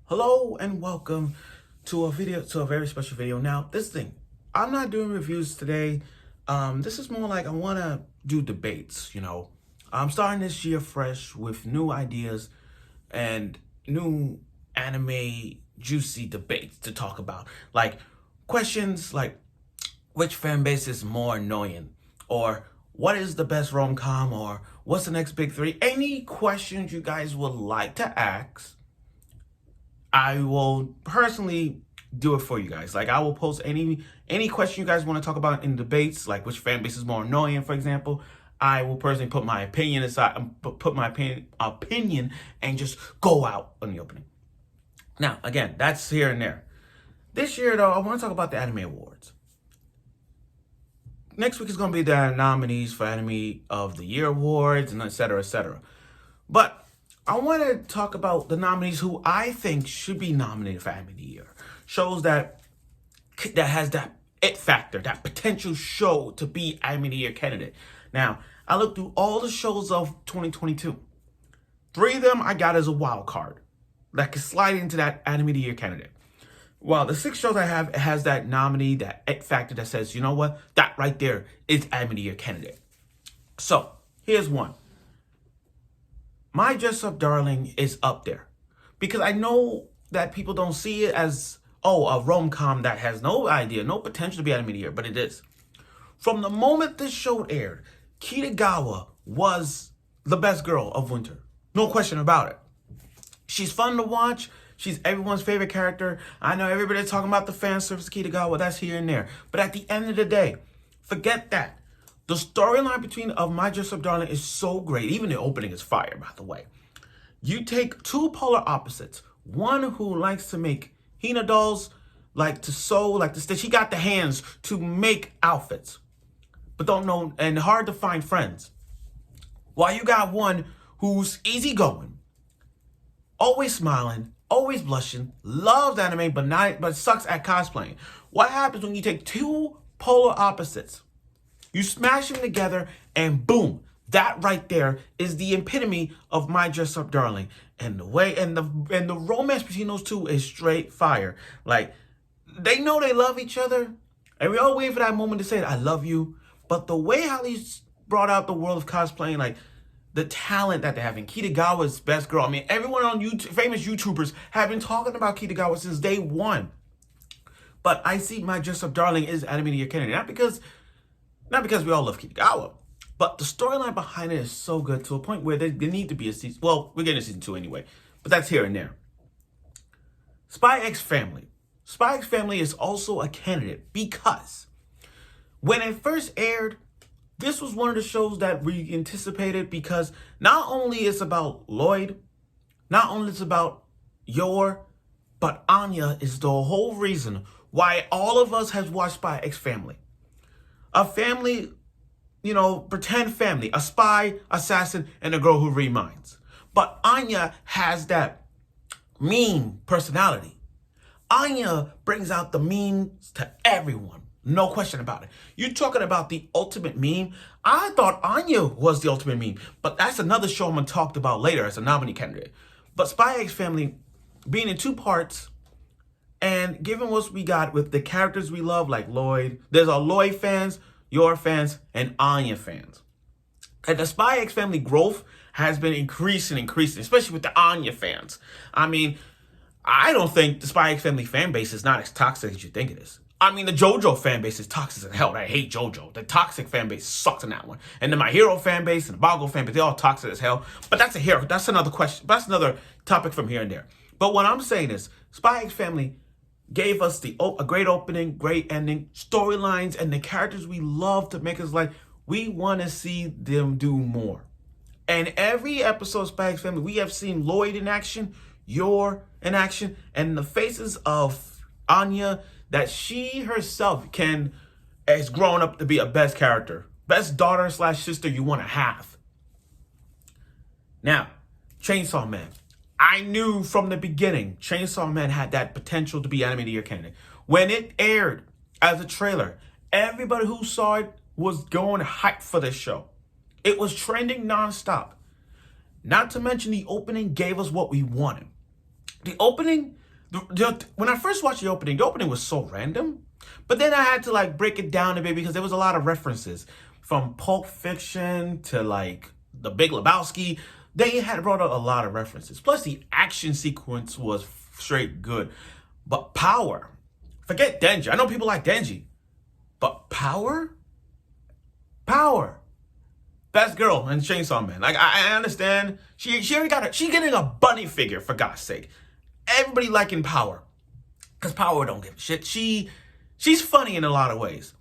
Hello and welcome to a very special video. Now, I'm not doing reviews today. This is more like I want to do debates, I'm starting this year fresh with new ideas and new anime juicy debates to talk about. Like questions like which fan base is more annoying, or what is the best rom-com, or what's the next big three? Any questions you guys would like to ask, I will personally do it for you guys. Like I will post any question you guys want to talk about in debates, like which fan base is more annoying, for example. I will personally put my opinion aside, put my opinion, and just go out on the opening. Now, again, that's here and there. This year, though, I want to talk about the Anime Awards. Next week is going to be the nominees for Anime of the Year Awards, and et cetera, et cetera. But I want to talk about the nominees who I think should be nominated for Anime of the Year. Shows that has that it factor, that potential show to be Anime of the Year candidate. Now, I looked through all the shows of 2022. 3 of them I got as a wild card that could slide into that Anime of the Year candidate. Well, the 6 shows I have, it has that nominee, that it factor that says, you know what, that right there is Anime of the Year candidate. So, here's one. My Dress Up Darling is up there because I know that people don't see it as, a rom-com that has no idea, no potential to be Anime of the Year, but it is. From the moment this show aired, Kitagawa was the best girl of winter. No question about it. She's fun to watch. She's everyone's favorite character. I know everybody's talking about the fan service of Kitagawa. That's here and there. But at the end of the day, forget that. The storyline of My Dress Up Darling is so great. Even the opening is fire, by the way. You take 2 polar opposites. One who likes to make Hina dolls, like to sew, like to stitch. He got the hands to make outfits, but don't know, and hard to find friends. While you got one who's easygoing, always smiling, always blushing, loves anime, but sucks at cosplaying. What happens when you take 2 polar opposites? You smash them together, and boom, that right there is the epitome of My Dress Up Darling. And the way and the romance between those 2 is straight fire. Like, they know they love each other, and we all wait for that moment to say, I love you. But the way how he's brought out the world of cosplaying, like the talent that they're having, Kitagawa's best girl. I mean, everyone on YouTube, famous YouTubers have been talking about Kitagawa since day 1. But I see My Dress Up Darling is Anime of the Year candidate, not because we all love Kitagawa, but the storyline behind it is so good to a point where there need to be a season. Well, we're getting a season 2 anyway, but that's here and there. Spy X Family. Spy X Family is also a candidate because when it first aired, this was one of the shows that we anticipated because not only it's about Lloyd, not only it's about Yor, but Anya is the whole reason why all of us have watched Spy X Family. A family, pretend family, a spy, assassin, and a girl who read minds. But Anya has that mean personality. Anya brings out the memes to everyone. No question about it. You're talking about the ultimate meme. I thought Anya was the ultimate meme, but that's another show I'm going to talk about later as a nominee candidate. But Spy X Family being in 2 parts, and given what we got with the characters we love, like Lloyd, there's our Lloyd fans, Yor fans, and Anya fans. And the Spy X Family growth has been increasing, especially with the Anya fans. I mean, I don't think the Spy X Family fan base is not as toxic as you think it is. I mean, the JoJo fan base is toxic as hell. I hate JoJo. The toxic fan base sucks in that one. And then My Hero fan base and the Bago fan base, they're all toxic as hell. But that's another question. That's another topic from here and there. But what I'm saying is, Spy X Family gave us a great opening, great ending, storylines, and the characters we love to make us like, we want to see them do more. And every episode of Spy X Family, we have seen Lloyd in action, Yor in action, and the faces of Anya that she herself has grown up to be a best character, best daughter / sister you want to have. Now, Chainsaw Man. I knew from the beginning Chainsaw Man had that potential to be Anime of the Year candidate. When it aired as a trailer, everybody who saw it was going hype for this show. It was trending nonstop. Not to mention the opening gave us what we wanted. The opening, when I first watched the opening was so random. But then I had to like break it down a bit because there was a lot of references from Pulp Fiction to like The Big Lebowski. They had brought out a lot of references. Plus the action sequence was straight good. But Power, forget Denji. I know people like Denji. But Power? Best girl in Chainsaw Man. Like, I understand. She already got she's getting a bunny figure, for God's sake. Everybody liking Power. Because Power don't give a shit. She's funny in a lot of ways.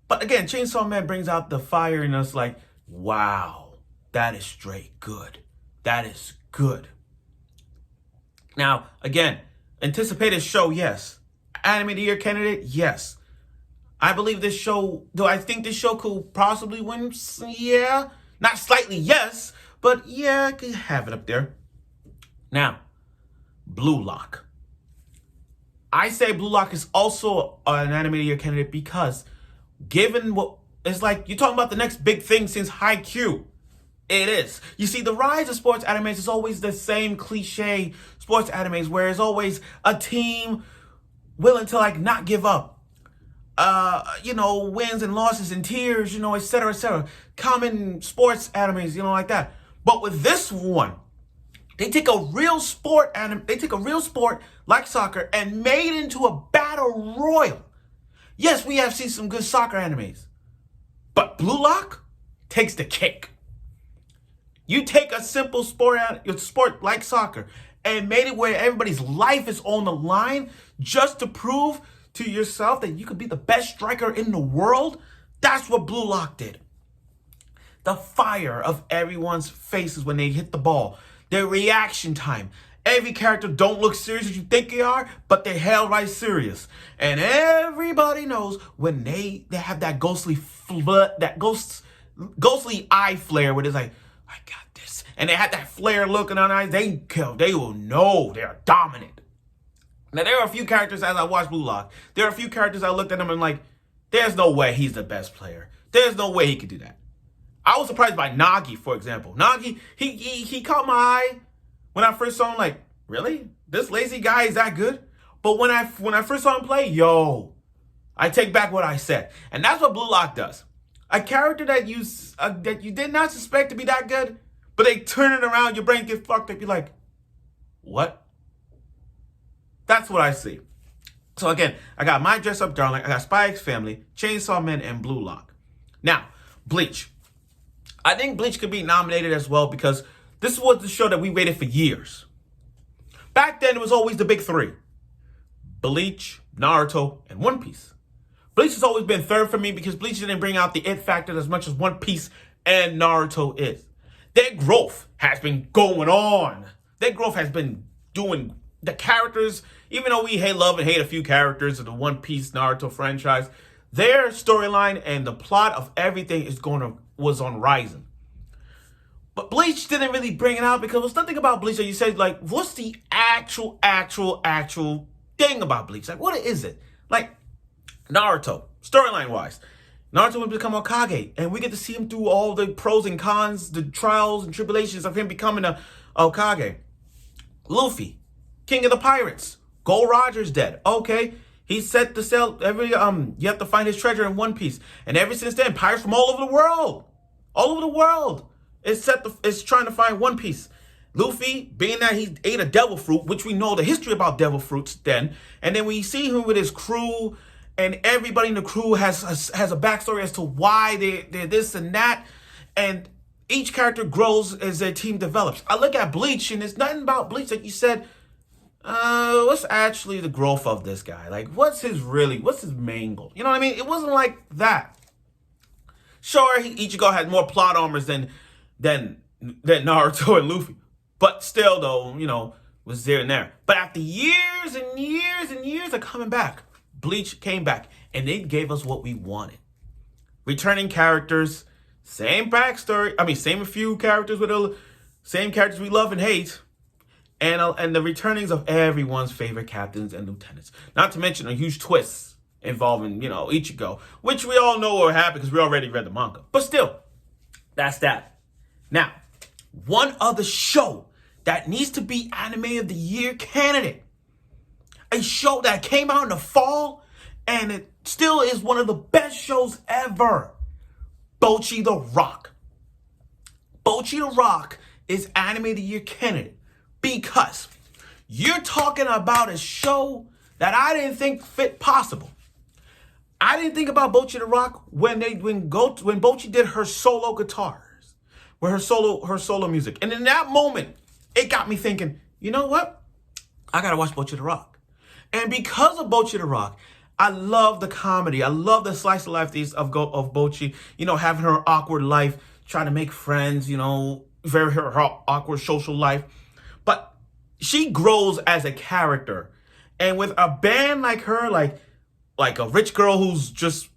But again, Chainsaw Man brings out the fire in us like, wow, that is straight good. That is good. Now, again, anticipated show, yes. Anime of the Year candidate, yes. I believe this show, do I think this show could possibly win? Yeah. Not slightly, yes. But yeah, I could have it up there. Now, Blue Lock. I say Blue Lock is also an Anime of the Year candidate because given what, it's like you're talking about the next big thing since Haikyuu. It is. You see, the rise of sports animes is always the same cliche sports animes where it's always a team willing to like not give up. Wins and losses and tears, et cetera, et cetera. Common sports animes, like that. But with this one, they take a real sport like soccer and made it into a battle royal. Yes, we have seen some good soccer animes, but Blue Lock takes the cake. You take a simple sport like soccer and made it where everybody's life is on the line just to prove to yourself that you could be the best striker in the world. That's what Blue Lock did. The fire of everyone's faces when they hit the ball. Their reaction time. Every character don't look serious as you think they are, but they're hell right serious. And everybody knows when they have that ghostly eye flare where it's like, I got this. And they had that flare look in their eyes. They will know they are dominant. Now, there are a few characters, as I watched Blue Lock, there are a few characters I looked at them and like, there's no way he's the best player. There's no way he could do that. I was surprised by Nagi, for example. Nagi, he caught my eye when I first saw him, like, really? This lazy guy is that good? But when I first saw him play, I take back what I said. And that's what Blue Lock does. A character that you did not suspect to be that good, but they turn it around, your brain gets fucked up, you're like, what? That's what I see. So again, I got My Dress Up Darling, I got Spy X Family, Chainsaw Man, and Blue Lock. Now, Bleach. I think Bleach could be nominated as well because this was the show that we waited for years. Back then, it was always the big three. Bleach, Naruto, and One Piece. Bleach has always been third for me because Bleach didn't bring out the it factor as much as One Piece and Naruto is. Their growth has been going on. Their growth has been doing the characters, even though we love and hate a few characters of the One Piece Naruto franchise, their storyline and the plot of everything was on rising. But Bleach didn't really bring it out because there's nothing about Bleach that you said, like, what's the actual thing about Bleach? Like, what is it? Like, Naruto, storyline-wise, Naruto would become Hokage, and we get to see him through all the pros and cons, the trials and tribulations of him becoming a Hokage. Luffy, King of the Pirates. Gold Roger's dead. Okay. He set the sail you have to find his treasure in One Piece. And ever since then, pirates from all over the world is trying to find One Piece. Luffy, being that he ate a devil fruit, which we know the history about devil fruits then, and then we see him with his crew, and everybody in the crew has a backstory as to why they're this and that, and each character grows as their team develops. I look at Bleach, and it's nothing about Bleach like you said, what's actually the growth of this guy? Like, what's his main goal? You know what I mean? It wasn't like that. Sure, Ichigo had more plot armors than Naruto and Luffy. But still, though, was there and there. But after years and years and years of coming back, Bleach came back. And they gave us what we wanted. Returning characters, same backstory. Same few characters with the same characters we love and hate. And the returnings of everyone's favorite captains and lieutenants. Not to mention a huge twist involving, Ichigo. Which we all know will happen because we already read the manga. But still, that's that. Now, one other show that needs to be Anime of the Year candidate. A show that came out in the fall and it still is one of the best shows ever. Bocchi the Rock. Bocchi the Rock is Anime of the Year candidate because you're talking about a show that I didn't think fit possible. I didn't think about Bocchi the Rock when Bocchi did her solo guitars, with her solo music. And in that moment, it got me thinking, you know what? I gotta watch Bocchi the Rock. And because of Bocchi the Rock, I love the comedy. I love the slice of life of Bocchi, having her awkward life, trying to make friends, her awkward social life. But she grows as a character. And with a band like her, like a rich girl who's just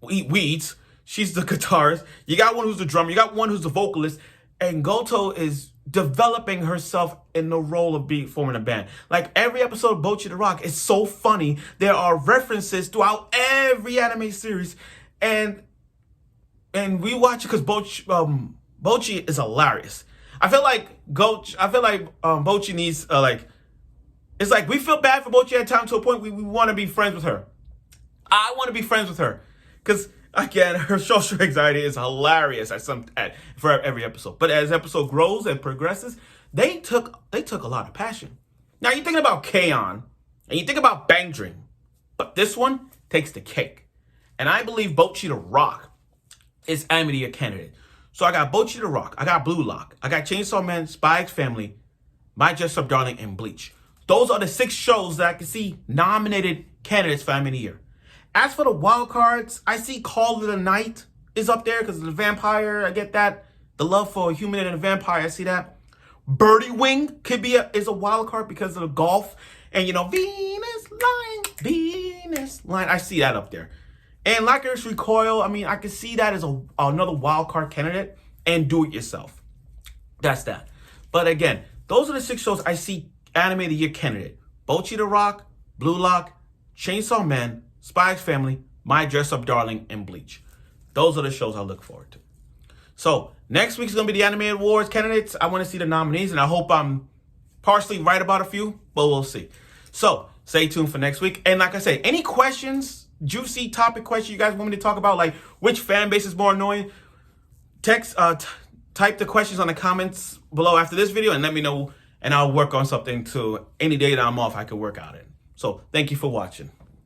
weeds, she's the guitarist. You got one who's the drummer. You got one who's the vocalist. And Goto is developing herself in the role of forming a band. Like every episode of Bocchi the Rock is so funny. There are references throughout every anime series. And we watch it because Bocchi is hilarious. I feel like Bocchi needs it's like we feel bad for Bocchi at times to a point we want to be friends with her. I want to be friends with her because again, her social anxiety is hilarious for every episode. But as episode grows and progresses, they took a lot of passion. Now you're thinking about K-On! And you think about Bang Dream, but this one takes the cake. And I believe Bocchi the Rock is Anime of the Year candidate. So I got Bocchi the Rock, I got Blue Lock, I got Chainsaw Man, Spy X Family, My Dress Up Darling, and Bleach. Those are the 6 shows that I can see nominated candidates for Anime of the Year. As for the wild cards, I see Call of the Night is up there because of the vampire. I get that. The love for a human and a vampire, I see that. Birdie Wing is a wild card because of the golf. And, Venus line. I see that up there. And Lycoris Recoil, I can see that as another wild card candidate. And Do It Yourself. That's that. But again, those are the 6 shows I see Anime of the Year candidate. Bocchi the Rock, Blue Lock, Chainsaw Man, Spy X Family, My Dress Up Darling, and Bleach. Those are the shows I look forward to. So next week is going to be the Anime Awards candidates. I want to see the nominees, and I hope I'm partially right about a few, but we'll see. So stay tuned for next week. And like I said, any questions, juicy topic questions you guys want me to talk about, like which fan base is more annoying, type the questions on the comments below after this video and let me know, and I'll work on something to any day that I'm off I can work out in. So thank you for watching.